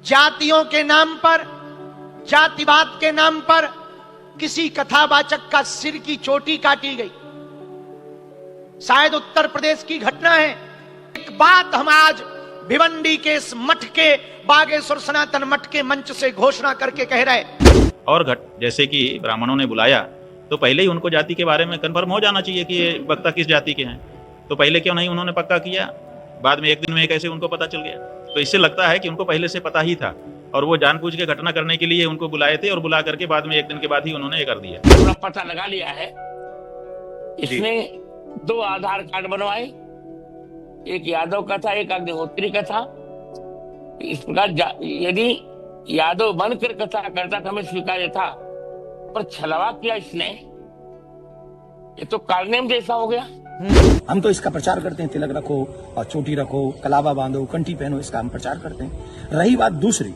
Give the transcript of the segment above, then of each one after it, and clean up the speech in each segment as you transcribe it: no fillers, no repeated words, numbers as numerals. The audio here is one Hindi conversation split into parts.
जातियों के नाम पर, जातिवाद के नाम पर किसी कथावाचक का सिर की चोटी काटी गई। शायद उत्तर प्रदेश की घटना है। एक बात हम आज भिवंडी के इस मठ के, बागेश्वर सनातन मठ के मंच से घोषणा करके कह रहे। और जैसे कि ब्राह्मणों ने बुलाया तो पहले ही उनको जाति के बारे में कंफर्म हो जाना चाहिए कि ये वक्ता किस जाति के हैं। तो पहले क्यों नहीं उन्होंने पक्का किया, बाद में एक दिन में कैसे उनको पता चल गया? तो इससे लगता है कि उनको पहले से पता ही था और वो जानबूझ के घटना करने के लिए उनको बुलाए थे और बुला करके बाद में एक दिन के बाद ही उन्होंने ये कर दिया। पूरा पता लगा लिया है। इसने 2 आधार कार्ड बनवाए, एक यादव का था, एक अग्निहोत्री का था। इस प्रकार यदि यादव बनकर कथा करता था, हमें स्वीकार्य था, पर छलवा किया इसने, ये तो कारनेम जैसा हो गया। हम तो इसका प्रचार करते हैं, तिलक रखो और चोटी रखो, कलावा बांधो, कंठी पहनो, इसका हम प्रचार करते हैं। रही बात दूसरी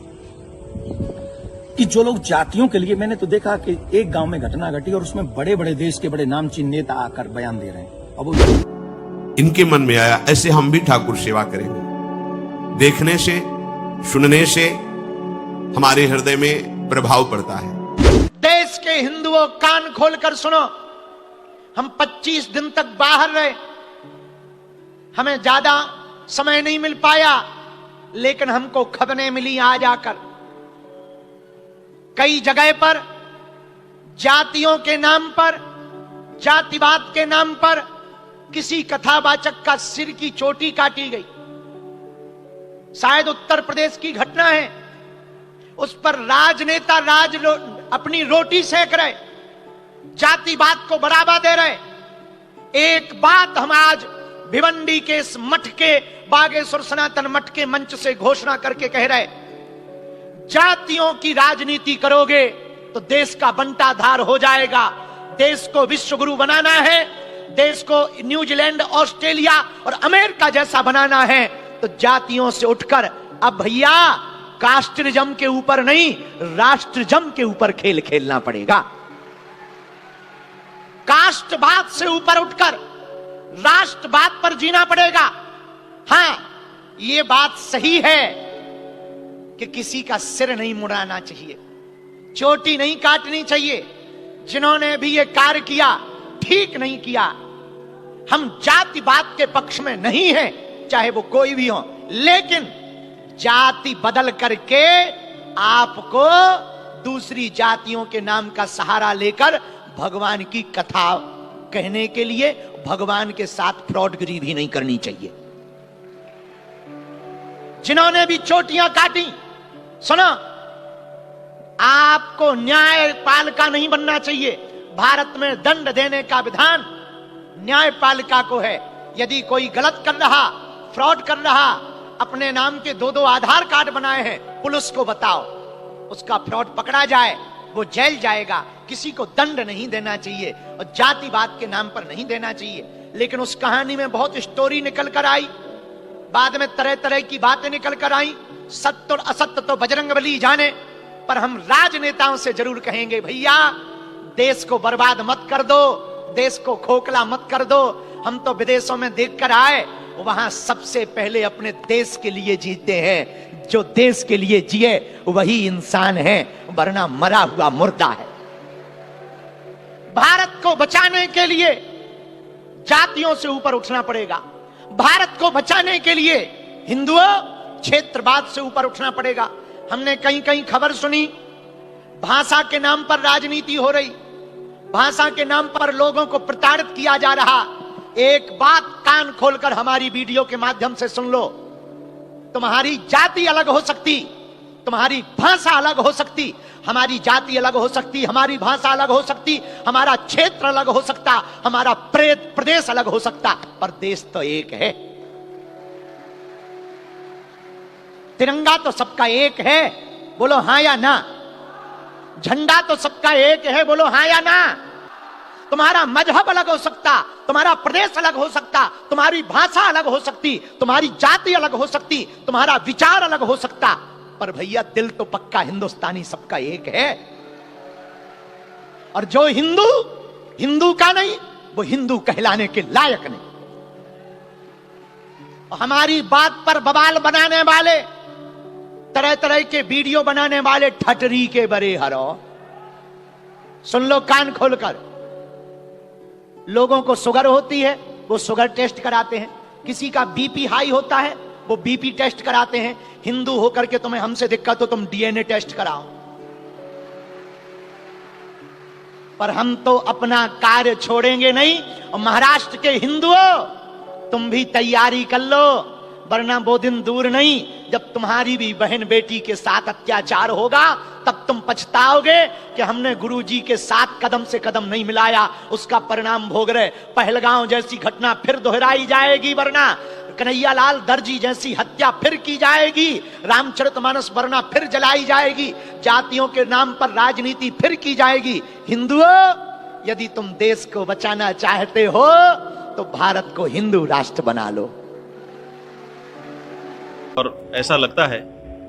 कि जो लोग जातियों के लिए, मैंने तो देखा कि एक गांव में घटना घटी और उसमें बड़े बड़े देश के बड़े नामचीन नेता आकर बयान दे रहे हैं। अब इनके मन में आया ऐसे हम भी ठाकुर सेवा करेंगे। देखने से, सुनने से हमारे हृदय में प्रभाव पड़ता है। देश के हिंदुओं, कान खोलकर सुनो, हम 25 दिन तक बाहर रहे, हमें ज्यादा समय नहीं मिल पाया, लेकिन हमको खबरें मिली आज आकर। कई जगह पर जातियों के नाम पर, जातिवाद के नाम पर किसी कथावाचक का सिर की चोटी काटी गई। शायद उत्तर प्रदेश की घटना है। उस पर राजनेता अपनी रोटी सेक रहे, जातिवाद को बढ़ावा दे रहे। एक बात हम आज भिवंडी के इस मठ के, बागेश्वर सनातन मठ के मंच से घोषणा करके कह रहे, जातियों की राजनीति करोगे तो देश का बंटाधार हो जाएगा। देश को विश्व गुरु बनाना है, देश को न्यूजीलैंड, ऑस्ट्रेलिया और अमेरिका जैसा बनाना है, तो जातियों से उठकर अब भैया कास्टिज्म के ऊपर नहीं, राष्ट्रजम के ऊपर खेल खेलना पड़ेगा। कास्टवाद से ऊपर उठकर राष्ट्रवाद पर जीना पड़ेगा। हां, यह बात सही है कि किसी का सिर नहीं मुड़ाना चाहिए, चोटी नहीं काटनी चाहिए। जिन्होंने भी यह कार्य किया, ठीक नहीं किया। हम जातिवाद के पक्ष में नहीं हैं, चाहे वो कोई भी हो, लेकिन जाति बदल करके आपको दूसरी जातियों के नाम का सहारा लेकर भगवान की कथा कहने के लिए भगवान के साथ फ्रॉडगिरी भी नहीं करनी चाहिए। जिन्होंने भी चोटियां काटी, सुनो, आपको न्यायपालिका नहीं बनना चाहिए। भारत में दंड देने का विधान न्यायपालिका को है। यदि कोई गलत कर रहा, फ्रॉड कर रहा, अपने नाम के 2-2 आधार कार्ड बनाए हैं, पुलिस को बताओ, उसका फ्रॉड पकड़ा जाए, वो जेल जाएगा। किसी को दंड नहीं देना चाहिए और जातिवाद के नाम पर नहीं देना चाहिए। लेकिन उस कहानी में बहुत स्टोरी निकल कर आई, बाद में तरह तरह की बातें निकल कर आई। सत्य और असत्य तो बजरंगबली जाने, पर हम राजनेताओं से जरूर कहेंगे, भैया देश को बर्बाद मत कर दो, देश को खोखला मत कर दो। हम तो विदेशों में देखकर आए, वहां सबसे पहले अपने देश के लिए जीते हैं। जो देश के लिए जिए वही इंसान है, वरना मरा हुआ मुर्दा है। भारत को बचाने के लिए जातियों से ऊपर उठना पड़ेगा। भारत को बचाने के लिए हिंदुओं, क्षेत्रवाद से ऊपर उठना पड़ेगा। हमने कहीं कहीं खबर सुनी, भाषा के नाम पर राजनीति हो रही, भाषा के नाम पर लोगों को प्रताड़ित किया जा रहा। एक बात कान खोलकर हमारी वीडियो के माध्यम से सुन लो, तुम्हारी जाति अलग हो सकती, तुम्हारी भाषा अलग हो सकती, हमारी जाति अलग हो सकती, हमारी भाषा अलग हो सकती, हमारा क्षेत्र अलग हो सकता, हमारा प्रदेश अलग हो सकता, पर देश तो एक है। तिरंगा तो सबका एक है, बोलो हां या ना। झंडा तो सबका एक है, बोलो हां या ना। तुम्हारा मजहब अलग हो सकता, तुम्हारा प्रदेश अलग हो सकता, तुम्हारी भाषा अलग हो सकती, तुम्हारी जाति अलग हो सकती, तुम्हारा विचार अलग हो सकता, पर भैया दिल तो पक्का हिंदुस्तानी सबका एक है। और जो हिंदू हिंदू का नहीं, वो हिंदू कहलाने के लायक नहीं। हमारी बात पर बवाल बनाने वाले तरह तरह के वीडियो बनाने वाले ठटरी के बरे हरो, सुन लो कान खोलकर। लोगों को शुगर होती है, वो शुगर टेस्ट कराते हैं। किसी का बीपी हाई होता है, वो बीपी टेस्ट कराते हैं। हिंदू होकर के तुम्हें हमसे दिक्कत हो, तुम डीएनए टेस्ट कराओ। पर हम तो अपना कार्य छोड़ेंगे नहीं। और महाराष्ट्र के हिंदुओं, तुम भी तैयारी कर लो, वरना वो दिन दूर नहीं जब तुम्हारी भी बहन बेटी के साथ अत्याचार होगा। तब तुम पछताओगे कि हमने गुरुजी के साथ कदम से कदम नहीं मिलाया, उसका परिणाम भोग रहे। पहलगांव जैसी घटना फिर दोहराई जाएगी, वरना कन्हैयालाल दर्जी जैसी हत्या फिर की जाएगी, रामचरितमानस वरना फिर जलाई जाएगी, जातियों के नाम पर राजनीति फिर की जाएगी। हिंदुओं, यदि तुम देश को बचाना चाहते हो तो भारत को हिंदू राष्ट्र बना लो। और ऐसा लगता है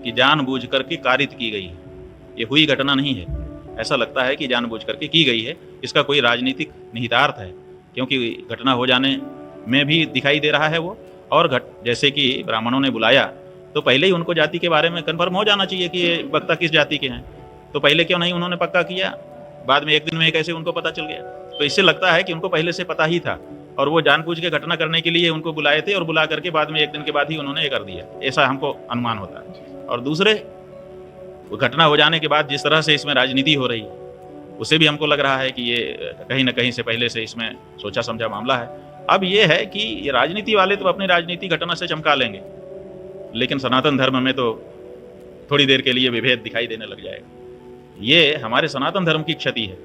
कि जानबूझ करके कारित की गई है, ये हुई घटना नहीं है। ऐसा लगता है कि जानबूझ करके की गई है, इसका कोई राजनीतिक निहितार्थ है, क्योंकि घटना हो जाने में भी दिखाई दे रहा है वो। और जैसे कि ब्राह्मणों ने बुलाया तो पहले ही उनको जाति के बारे में कन्फर्म हो जाना चाहिए कि ये वक्ता किस जाति के हैं। तो पहले क्यों नहीं उन्होंने पक्का किया, बाद में एक दिन में कैसे उनको पता चल गया। तो इससे लगता है कि उनको पहले से पता ही था और वो जानबूझ के घटना करने के लिए उनको बुलाए थे, और बुला करके बाद में एक दिन के बाद ही उन्होंने ये कर दिया, ऐसा हमको अनुमान होता है। और दूसरे, वो घटना हो जाने के बाद जिस तरह से इसमें राजनीति हो रही है, उससे भी हमको लग रहा है कि ये कहीं ना कहीं से पहले से इसमें सोचा समझा मामला है। अब ये है कि ये राजनीति वाले तो अपनी राजनीति घटना से चमका लेंगे, लेकिन सनातन धर्म में तो थोड़ी देर के लिए विभेद दिखाई देने लग जाएगा। ये हमारे सनातन धर्म की क्षति है,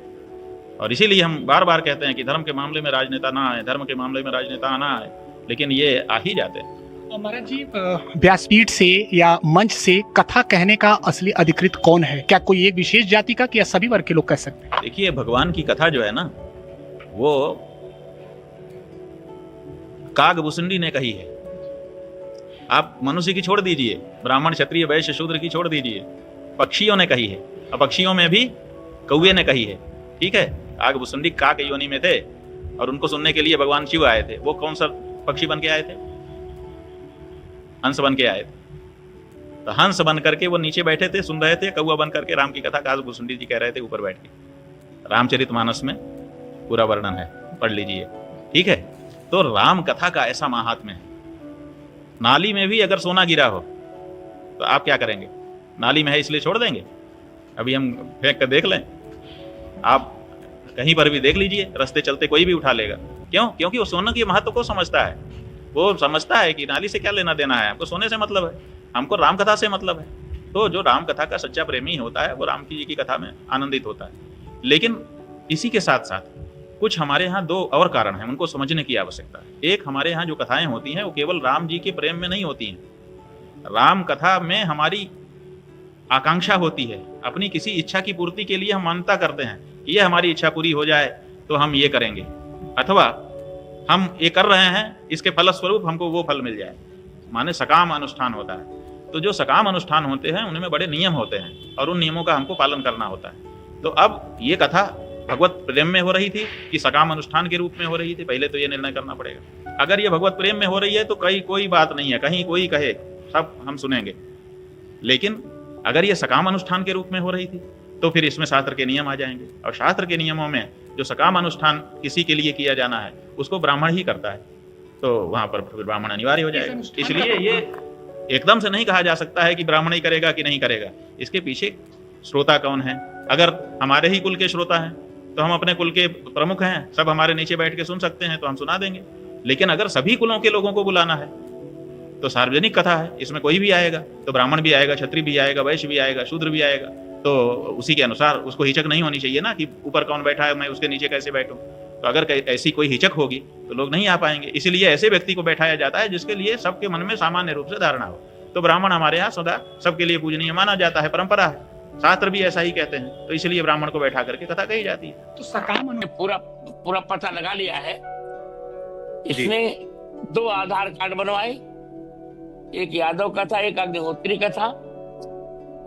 और इसीलिए हम बार बार कहते हैं कि धर्म के मामले में राजनेता ना आए, धर्म के मामले में राजनेता ना आए, लेकिन ये आ ही जाते हैं। महाराज जी, व्यासपीठ से या मंच से कथा कहने का असली अधिकृत कौन है? क्या कोई एक विशेष जाति का, कि या सभी वर्ग के लोग कह सकते हैं? देखिए, भगवान की कथा जो है ना, वो कागभूषुंडी ने कही है। आप मनुष्य की छोड़ दीजिए, ब्राह्मण क्षत्रिय वैश्य शूद्र की छोड़ दीजिए, पक्षियों ने कही है। और पक्षियों में भी कौवे ने कही है, ठीक है। कागभूषुंडी काक योनि में थे और उनको सुनने के लिए भगवान शिव आए थे। वो कौन सा पक्षी बन के आए थे? हंस बन के आए थे। तो हंस बन करके वो नीचे बैठे थे, सुन रहे थे। कौवा बन करके राम की कथा कागभूषुंडी जी कह रहे थे ऊपर बैठ के। रामचरितमानस में पूरा वर्णन है, पढ़ लीजिए, ठीक है। तो राम कथा का ऐसा महात्म्य है। नाली में भी अगर सोना गिरा हो तो आप क्या करेंगे? नाली में है इसलिए छोड़ देंगे? अभी हम फेंक कर देख लें, आप कहीं पर भी देख लीजिए, रास्ते चलते कोई भी उठा लेगा। क्यों? क्योंकि वो सोने के महत्व को समझता है। वो समझता है कि नाली से क्या लेना देना है, हमको सोने से मतलब है, हमको राम कथा से मतलब है। तो जो राम कथा का सच्चा प्रेमी होता है वो राम जी की कथा में आनंदित होता है। लेकिन इसी के साथ साथ कुछ हमारे यहाँ दो और कारण हैं, उनको समझने की आवश्यकता है। एक, हमारे यहाँ जो कथाएं होती हैं वो केवल राम जी के प्रेम में नहीं होती हैं। राम कथा में हमारी आकांक्षा होती है, अपनी किसी इच्छा की पूर्ति के लिए हम मान्यता करते हैं कि ये हमारी इच्छा पूरी हो जाए तो हम ये करेंगे, अथवा हम ये कर रहे हैं इसके फलस्वरूप हमको वो फल मिल जाए, माने सकाम अनुष्ठान होता है। तो जो सकाम अनुष्ठान होते हैं उनमें बड़े नियम होते हैं और उन नियमों का हमको पालन करना होता है। तो अब ये कथा भगवत प्रेम में हो रही थी कि सकाम अनुष्ठान के रूप में हो रही थी, पहले तो ये निर्णय करना पड़ेगा। अगर ये भगवत प्रेम में हो रही है तो कोई बात नहीं है, कहीं कोई कहे सब हम सुनेंगे। लेकिन अगर ये सकाम अनुष्ठान के रूप में हो रही थी तो फिर इसमें शास्त्र के नियम आ जाएंगे, और शास्त्र के नियमों में जो सकाम अनुष्ठान किसी के लिए किया जाना है उसको ब्राह्मण ही करता है, तो वहां पर फिर ब्राह्मण अनिवार्य हो जाएगा। इसलिए ये एकदम से नहीं कहा जा सकता है कि ब्राह्मण ही करेगा कि नहीं करेगा। इसके पीछे श्रोता कौन है। अगर हमारे ही कुल के श्रोता हैं तो हम अपने कुल के प्रमुख हैं, सब हमारे नीचे बैठ के सुन सकते हैं तो हम सुना देंगे। लेकिन अगर सभी कुलों के लोगों को बुलाना है तो सार्वजनिक कथा है, इसमें कोई भी आएगा, तो ब्राह्मण भी आएगा, क्षत्रिय भी आएगा, वैश्य भी आएगा, शूद्र भी आएगा। तो उसी के अनुसार उसको हिचक नहीं होनी चाहिए ना कि ऊपर कौन बैठा है मैं उसके नीचे कैसे बैठूं। तो अगर ऐसी कोई हिचक होगी तो लोग नहीं आ पाएंगे। इसलिए ऐसे व्यक्ति को बैठाया जाता है जिसके लिए सबके मन में सामान्य रूप से धारणा हो। तो ब्राह्मण हमारे यहाँ सदा सबके लिए पूजनीय माना जाता है, परंपरा है, शास्त्र भी ऐसा ही कहते हैं। तो इसलिए ब्राह्मण को बैठा करके कथा कही जाती है। तो सकाम पूरा पता लगा लिया है। इसने 2 आधार कार्ड बनवाए, एक यादव का था, एक अग्निहोत्री का था।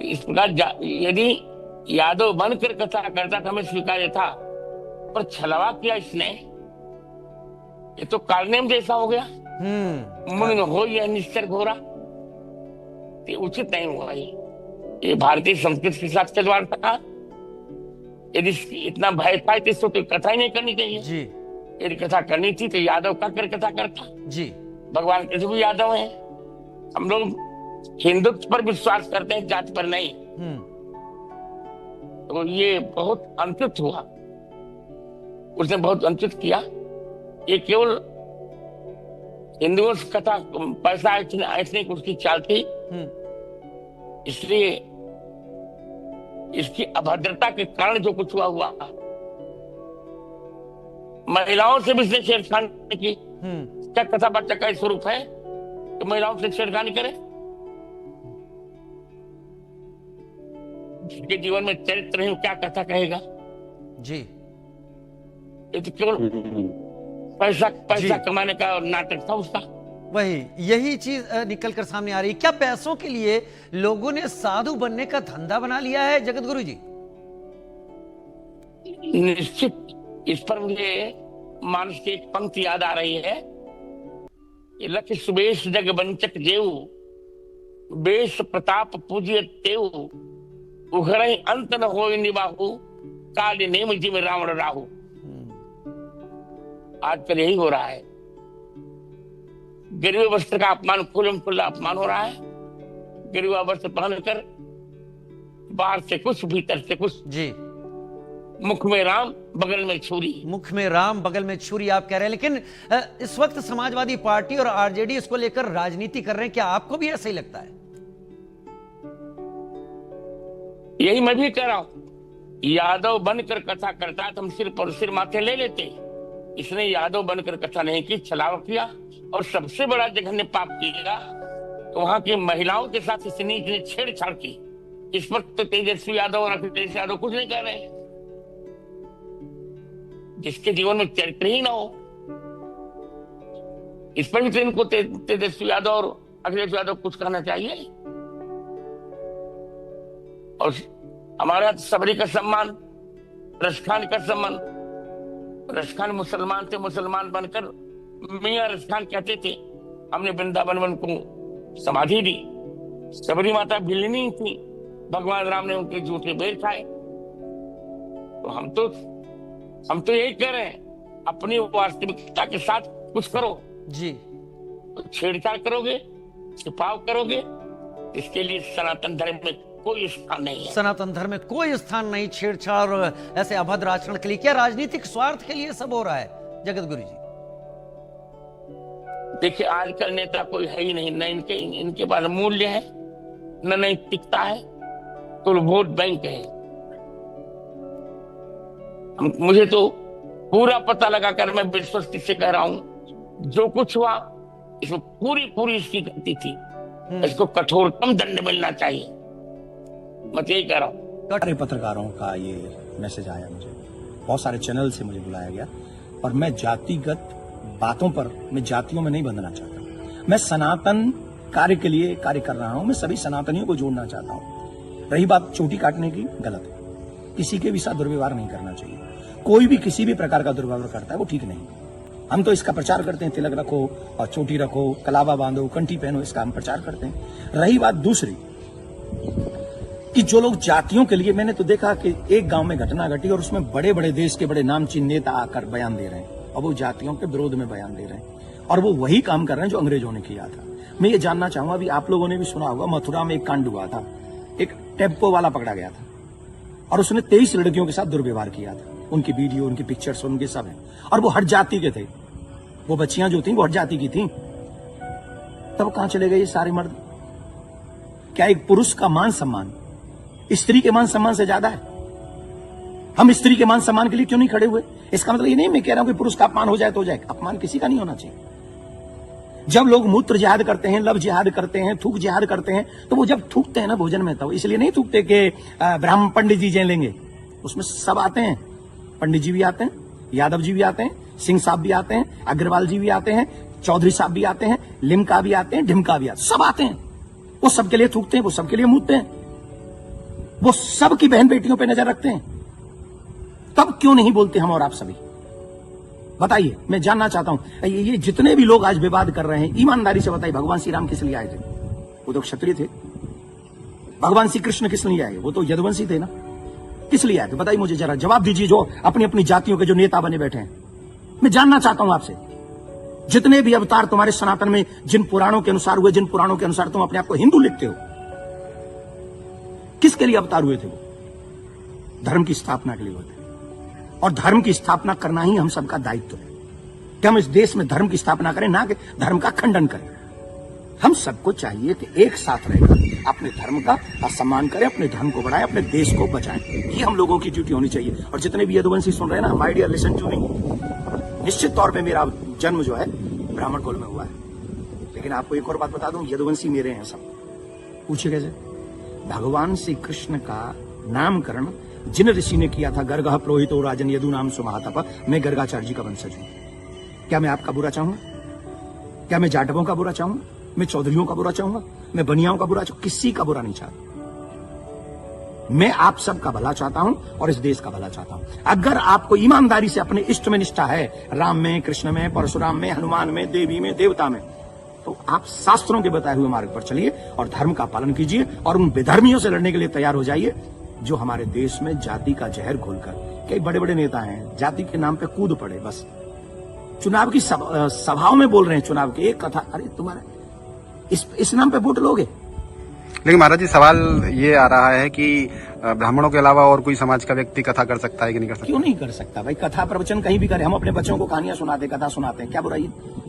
इस प्रकार यदि यादव बनकर कथा करता था हमें स्वीकार्य था, पर छलवा किया इसने, ये तो कारनेम जैसा हो गया। मुन हो यह निश्चर घोरा, उचित नहीं हुआ ये। ये भारतीय संस्कृति के साथ खिलवाड़ था। यदि इतना भय था तो इसको कथा ही नहीं करनी चाहिए जी यदि कथा करनी थी तो यादव का कर कथा करता। जी भगवान कृष्ण भी यादव हैं। हम लोग हिंदुत्व पर विश्वास करते हैं, जाति पर नहीं। तो ये बहुत अनुचित हुआ, उसने बहुत अनुचित किया। ये केवल हिंदुओं से कथा पैसा ऐसने की उसकी चाल थी, इसलिए इसकी अभद्रता के कारण जो कुछ हुआ महिलाओं से भी इसने छेड़खानी की। क्या कथा बच्चा का स्वरूप है तो महिलाओं से छेड़खानी करे? जिसके जीवन में चरित्र नहीं, क्या कथा कहेगा? जी ये तो केवल पैसा कमाने का नाटक था उसका। वही यही चीज निकल कर सामने आ रही है। क्या पैसों के लिए लोगों ने साधु बनने का धंधा बना लिया है जगत गुरु जी? निश्चित। इस पर मुझे मानस की एक पंक्ति याद आ रही है। लख सुबेश जग बंचक जेऊ, बेश प्रताप पूजिय तेऊ, उघरहि अंत न होय निबाहु, काल नेम जिम रावण राहु। आजकल यही हो रहा है। गिरवे वस्त्र का अपमान, खुल्लम खुल्ला अपमान हो रहा है। गिरवा वस्त्र पहनकर बाहर से कुछ भीतर से कुछ। जी मुख में राम बगल में छुरी। मुख में राम बगल में छुरी आप कह रहे हैं, लेकिन इस वक्त समाजवादी पार्टी और आरजेडी इसको लेकर राजनीति कर रहे हैं। क्या आपको भी ऐसा ही लगता है? यही मैं भी कह रहा हूं। यादव बनकर कथा करता तो हम सिर पर सिर माथे ले लेते। इसने यादव बनकर कथा नहीं की, छलावा किया। और सबसे बड़ा जघन्य पाप किया तो वहां की महिलाओं के साथ इसने छेड़छाड़ की। इस पर तो तेजस्वी यादव और अखिलेश यादव कुछ नहीं कर रहे। जिसके जीवन में चरित्र ही ना हो, इस पर भी तो इनको तेजस्वी यादव और अखिलेश यादव कुछ कहना चाहिए। और हमारे यहाँ सबरी का सम्मान, रसखान का सम्मान। रसखान मुसलमान थे, मुसलमान बनकर मियां रसखान कहते थे। हमने वृंदावन वन को समाधि दी। सबरी माता भिलनी थी, भगवान राम ने उनके झूठे बेर खाए। तो हम तो यही कह रहे हैं, अपनी वास्तविकता के साथ कुछ करो। जी तो छेड़छाड़ करोगे, छिपाव करोगे, इसके लिए सनातन धर्म में कोई स्थान नहीं है। सनातन धर्म में कोई स्थान नहीं छेड़छाड़ और ऐसे अभद्र आचरण के लिए। क्या राजनीतिक स्वार्थ के लिए सब हो रहा है जगत गुरु जी? देखिए, आजकल नेता कोई है ही नहीं, न इनके पास मूल्य है, न नैतिकता है, तो वोट बैंक है। मुझे तो पूरा पता लगाकर मैं विश्वस्ती से कह रहा हूं, जो कुछ हुआ इसमें पूरी इसकी गलती थी। इसको कठोरतम दंड मिलना चाहिए। मैं यही कह रहा हूँ। सारे पत्रकारों का ये मैसेज आया मुझे, बहुत सारे चैनल से मुझे बुलाया गया, और मैं जातिगत बातों पर, मैं जातियों में नहीं बंधना चाहता। मैं सनातन कार्य के लिए कार्य कर रहा हूं। मैं सभी सनातनियों को जोड़ना चाहता हूं। रही बात चोटी काटने की, गलत है। किसी के भी साथ दुर्व्यवहार नहीं करना चाहिए। कोई भी किसी भी प्रकार का दुर्व्यवहार करता है वो ठीक नहीं। हम तो इसका प्रचार करते हैं, तिलक रखो और चोटी रखो, कलावा बांधो, कंठी पहनो, इसका हम प्रचार करते हैं। रही बात दूसरी कि जो लोग जातियों के लिए, मैंने तो देखा कि एक गांव में घटना घटी और उसमें बड़े बड़े देश के बड़े नामचीन नेता आकर बयान दे रहे हैं, और वो जातियों के विरोध में बयान दे रहे हैं, और वो वही काम कर रहे हैं जो अंग्रेजों ने किया था। मैं ये जानना चाहूंगा, अभी आप लोगों ने भी सुना होगा, मथुरा में एक कांड हुआ था। एक टेम्पो वाला पकड़ा गया था और उसने 23 लड़कियों के साथ दुर्व्यवहार किया था। उनकी वीडियो, उनकी पिक्चर्स, उनके सब है, और वो हर जाति के थे। वो बच्चियां जो थी वो हर जाति की थी। तब कहां चले गए ये सारे मर्द? क्या एक पुरुष का मान सम्मान स्त्री के मान सम्मान से ज्यादा है? हम स्त्री के मान सम्मान के लिए क्यों नहीं खड़े हुए? इसका मतलब ये नहीं मैं कह रहा हूं कि पुरुष का अपमान हो जाए तो हो जाए। अपमान किसी का नहीं होना चाहिए। जब लोग मूत्र जिहाद करते हैं, लव जिहाद करते हैं, थूक जिहाद करते हैं, तो वो जब थूकते हैं ना भोजन में, तो इसलिए नहीं थूकते कि ब्राह्मण पंडित जी जय लेंगे। उसमें सब आते हैं, पंडित जी भी आते हैं, यादव जी भी आते हैं, सिंह साहब भी आते हैं, अग्रवाल जी भी आते हैं, चौधरी साहब भी आते हैं, लिमका भी आते हैं, ढिमका भी आते हैं, सब आते हैं। वो सबके लिए थूकते हैं, वो सबके लिए मूतते हैं, वो सबकी बहन बेटियों पे नजर रखते हैं। तब क्यों नहीं बोलते हम और आप सभी? बताइए, मैं जानना चाहता हूं। ये जितने भी लोग आज विवाद कर रहे हैं, ईमानदारी से बताइए, भगवान श्री राम किस लिए आए थे? वो तो क्षत्रिय थे। भगवान श्री कृष्ण किस लिए आए? वो तो यदुवंशी थे ना, किस लिए आए थे बताइए मुझे जरा, जवाब दीजिए। जो अपनी अपनी जातियों के जो नेता बने बैठे हैं, मैं जानना चाहता हूं आपसे, जितने भी अवतार तुम्हारे सनातन में जिन पुराणों के अनुसार हुए, जिन पुराणों के अनुसार तुम अपने आप को हिंदू लिखते हो, किसके लिए अवतार हुए थे? वो धर्म की स्थापना के लिए हुए थे, और धर्म की स्थापना करना ही हम सबका दायित्व है कि हम इस देश में धर्म की स्थापना करें, ना कि धर्म का खंडन करें। हम सबको चाहिए कि एक साथ रहकर अपने धर्म का सम्मान करें, अपने धर्म को बढ़ाएं, अपने देश को बचाएं। ये हम लोगों की ड्यूटी होनी चाहिए। और जितने भी यदुवंशी सुन रहे हैं ना, my dear listen to me, निश्चित तौर पे मेरा जन्म जो है ब्राह्मण कुल में हुआ है, लेकिन आपको एक और बात बता दूं, यदुवंशी मेरे हैं सब। पूछे कैसे? भगवान श्री कृष्ण का नामकरण जिन ऋषि ने किया था, गर्गः पुरोहितो राजन यदु नाम सुमहातप, मैं गर्गाचार्य जी का वंशज हूं। क्या मैं आपका बुरा चाहूंगा? क्या मैं जाटवों का बुरा चाहूंगा? मैं चौधरियों का बुरा चाहूंगा? मैं बनियाओं का बुरा चाहूंगा? किसी का बुरा नहीं चाहता। मैं आप सबका भला चाहता हूं और इस देश का भला चाहता हूं। अगर आपको ईमानदारी से अपने इष्ट में निष्ठा है, राम में, कृष्ण में, परशुराम में, हनुमान में, देवी में, देवता में, तो आप शास्त्रों के बताए हुए मार्ग पर चलिए और धर्म का पालन कीजिए और उन विधर्मियों से लड़ने के लिए तैयार हो जाइए जो हमारे देश में जाति का जहर घोलकर, कई बड़े बड़े नेता हैं जाति के नाम पे कूद पड़े, बस चुनाव की सभाओं में बोल रहे हैं, चुनाव की एक कथा, अरे तुम्हारे इस नाम पे वोट लोगे? लेकिन महाराज जी, सवाल ये आ रहा है कि ब्राह्मणों के अलावा और कोई समाज का व्यक्ति कथा कर सकता है कि नहीं कर सकता? क्यों नहीं कर सकता भाई? कथा प्रवचन कहीं भी करे। हम अपने बच्चों को कहानियां सुनाते, कथा सुनाते हैं, क्या बुराई है?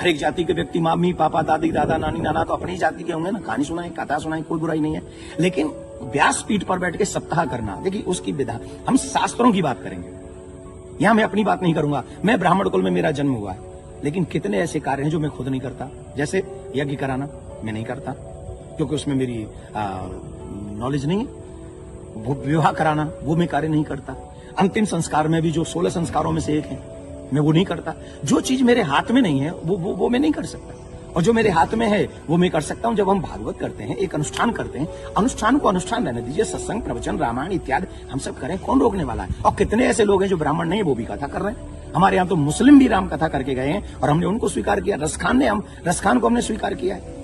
हर एक जाति के व्यक्ति, मम्मी पापा दादी दादा नानी नाना तो अपनी जाति के होंगे ना, कहानी सुनाए, कथा सुनाए, कोई बुराई नहीं है। लेकिन व्यासपीठ पर बैठ के सप्ताह करना, देखिए उसकी विधा, हम शास्त्रों की बात करेंगे, यहां मैं अपनी बात नहीं करूंगा। मैं ब्राह्मण कुल में मेरा जन्म हुआ है, लेकिन कितने ऐसे कार्य हैं जो मैं खुद नहीं करता। जैसे यज्ञ कराना मैं नहीं करता, क्योंकि उसमें मेरी नॉलेज नहीं है। वो विवाह कराना वो मैं कार्य नहीं करता। अंतिम संस्कार में भी जो 16 संस्कारों में से एक है, मैं वो नहीं करता। जो चीज मेरे हाथ में नहीं है वो मैं नहीं कर सकता, और जो मेरे हाथ में है वो मैं कर सकता हूं। जब हम भागवत करते हैं, एक अनुष्ठान करते हैं, अनुष्ठान को अनुष्ठान रहने दीजिए। सत्संग, प्रवचन, रामायण इत्यादि हम सब करें, कौन रोकने वाला है? और कितने ऐसे लोग हैं जो ब्राह्मण नहीं, वो भी कथा कर रहे हैं। हमारे यहाँ तो मुस्लिम भी राम कथा करके गए हैं और हमने उनको स्वीकार किया। रसखान को हमने स्वीकार किया है,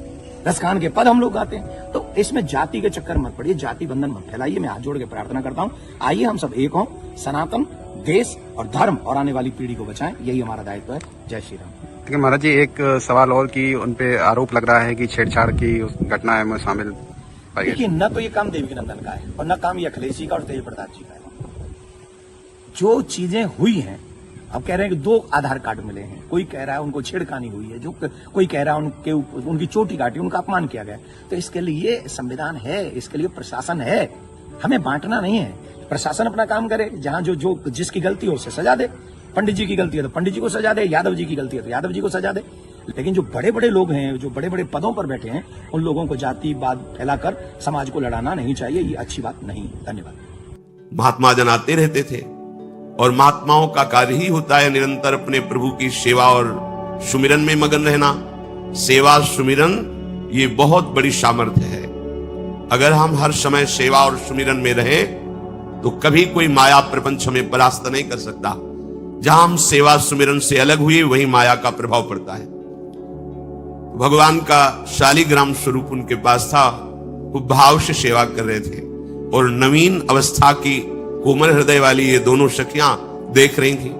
रसखान के पद हम लोग गाते हैं। तो इसमें जाति के चक्कर मत पड़िए, जाति बंधन मत फैलाइए। मैं हाथ जोड़ के प्रार्थना करता हूँ, आइए हम सब एक हों, सनातन देश और धर्म और आने वाली पीढ़ी को बचाएं, यही हमारा दायित्व है। जय श्री राम। लेकिन महाराज जी, एक सवाल और कि उनपे आरोप लग रहा है कि छेड़छाड़ की उस घटना में शामिल पाई गई। देखिए, न तो ये काम देवकी नंदन का है और न काम ये अखिलेश जी का और तेज प्रताप जी का है। जो चीजें हुई हैं, अब कह रहे हैं कि 2 आधार कार्ड मिले हैं, कोई कह रहा है उनको छेड़खानी हुई है, जो कोई कह रहा है उनकी चोटी काटी, उनका अपमान किया गया। तो इसके लिए संविधान है, इसके लिए प्रशासन है, हमें बांटना नहीं है। प्रशासन अपना काम करे, जहां जो जिसकी गलती हो उसे सजा दे। पंडित जी की गलती है तो पंडित जी को सजा दे, यादव जी की गलती है तो यादव जी को सजा दे। लेकिन जो बड़े बड़े लोग हैं, जो बड़े बड़े पदों पर बैठे हैं, उन लोगों को जातिवाद फैलाकर समाज को लड़ाना नहीं चाहिए, ये अच्छी बात नहीं। धन्यवाद। महात्मा जन आते रहते थे और महात्माओं का कार्य ही होता है निरंतर अपने प्रभु की सेवा और सुमिरन में मगन रहना। सेवा सुमिरन ये बहुत बड़ी सामर्थ्य है। अगर हम हर समय सेवा और सुमिरन में रहें तो कभी कोई माया प्रपंच हमें परास्त नहीं कर सकता। जहां हम सेवा सुमिरन से अलग हुए वहीं माया का प्रभाव पड़ता है। भगवान का शालिग्राम स्वरूप उनके पास था, वो भाव से सेवा कर रहे थे और नवीन अवस्था की कोमल हृदय वाली ये दोनों सखियां देख रही थी।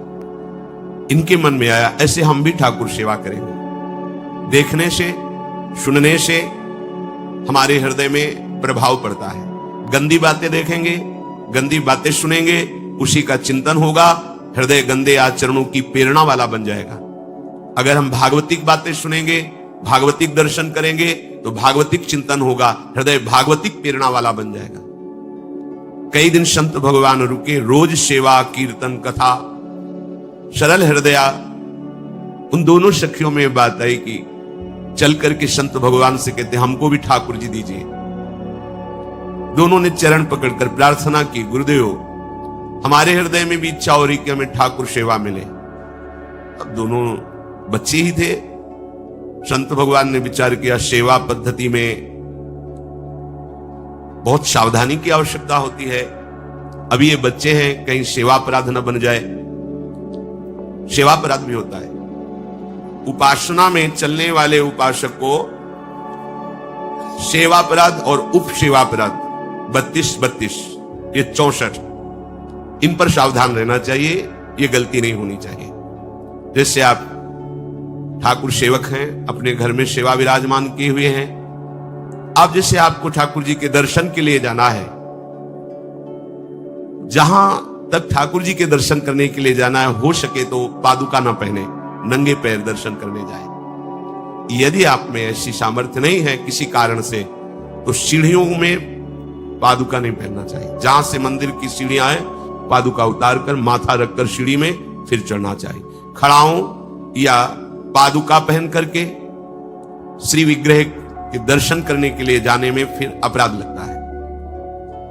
इनके मन में आया ऐसे हम भी ठाकुर सेवा करेंगे। देखने से, सुनने से हमारे हृदय में प्रभाव पड़ता है। गंदी बातें देखेंगे, गंदी बातें सुनेंगे, उसी का चिंतन होगा, हृदय गंदे आचरणों की प्रेरणा वाला बन जाएगा। अगर हम भागवतिक बातें सुनेंगे, भागवतिक दर्शन करेंगे तो भागवतिक चिंतन होगा, हृदय भागवतिक प्रेरणा वाला बन जाएगा। कई दिन संत भगवान रुके, रोज सेवा कीर्तन कथा, सरल हृदया। उन दोनों सखियों में बात आई कि चल करके संत भगवान से कहते हमको भी ठाकुर जी दीजिए। दोनों ने चरण पकड़कर प्रार्थना की, गुरुदेव हमारे हृदय में भी इच्छा हो रही कि हमें ठाकुर सेवा मिले। अब दोनों बच्चे ही थे। संत भगवान ने विचार किया सेवा पद्धति में बहुत सावधानी की आवश्यकता होती है। अभी ये बच्चे हैं, कहीं सेवा अपराध न बन जाए। सेवा अपराध भी होता है। उपासना में चलने वाले उपासक को सेवापराध और उप सेवापराध 32, ये 64, इन पर सावधान रहना चाहिए। ये गलती नहीं होनी चाहिए। जैसे आप ठाकुर सेवक हैं, अपने घर में सेवा विराजमान किए हुए हैं, अब जैसे आपको ठाकुर जी के दर्शन के लिए जाना है, जहां तक ठाकुर जी के दर्शन करने के लिए जाना है, हो सके तो पादुका ना पहने, नंगे पैर दर्शन करने जाए। यदि आप में ऐसी सामर्थ्य नहीं है किसी कारण से, तो सीढ़ियों में पादुका नहीं पहनना चाहिए। जहां से मंदिर की सीढ़ियां हैं, पादुका उतार कर माथा रखकर सीढ़ी में फिर चढ़ना चाहिए। खड़ाओं या पादुका पहन करके श्री विग्रह के दर्शन करने के लिए जाने में फिर अपराध लगता है।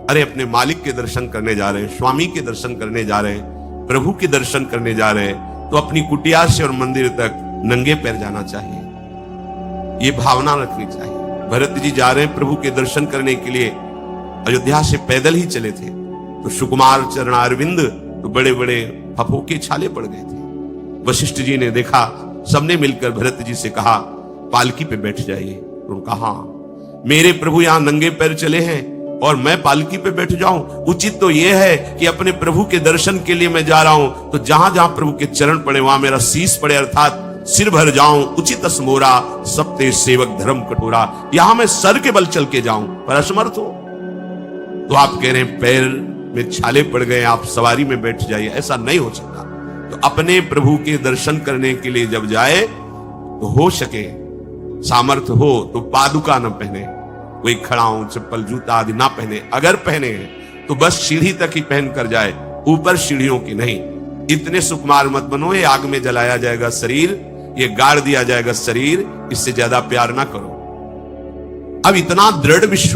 अरे अपने मालिक के दर्शन करने जा रहे हैं, स्वामी के दर्शन करने जा रहे हैं, प्रभु के दर्शन करने जा रहे हैं, तो अपनी कुटिया से और मंदिर तक नंगे पैर जाना चाहिए। ये भावना रखनी चाहिए। भरत जी जा रहे हैं प्रभु के दर्शन करने के लिए, अयोध्या से पैदल ही चले थे, तो सुकुमार चरणारविंद तो बड़े बड़े फफोके छाले पड़ गए थे। वशिष्ठ जी ने देखा, सबने मिलकर भरत जी से कहा पालकी पे बैठ जाइए। उन्होंने कहा हाँ, मेरे प्रभु यहां नंगे पैर चले हैं और मैं पालकी पे बैठ जाऊं? उचित तो यह है कि अपने प्रभु के दर्शन के लिए मैं जा रहा हूं, तो जहां जहां प्रभु के चरण पड़े वहां मेरा शीश पड़े, अर्थात सिर भर जाऊं। उचित असमोरा सबते सेवक धर्म कठोरा, यहां मैं सर के बल चल के जाऊं, पर असमर्थ हो। तो आप कह रहे हैं पैर में छाले पड़ गए, आप सवारी में बैठ जाइए, ऐसा नहीं हो सकता। तो अपने प्रभु के दर्शन करने के लिए जब जाए, तो हो सके सामर्थ्य हो तो पादुका न पहने, कोई खड़ाऊं चप्पल जूता आदि ना पहने। अगर पहने तो बस सीढ़ी तक ही पहन कर जाए, ऊपर सीढ़ियों की नहीं। इतने सुकुमार मत बनो, ये आग में जलाया जाएगा शरीर, ये गाड़ दिया जाएगा शरीर, इससे ज्यादा प्यार ना करो। अब इतना दृढ़ विश्वास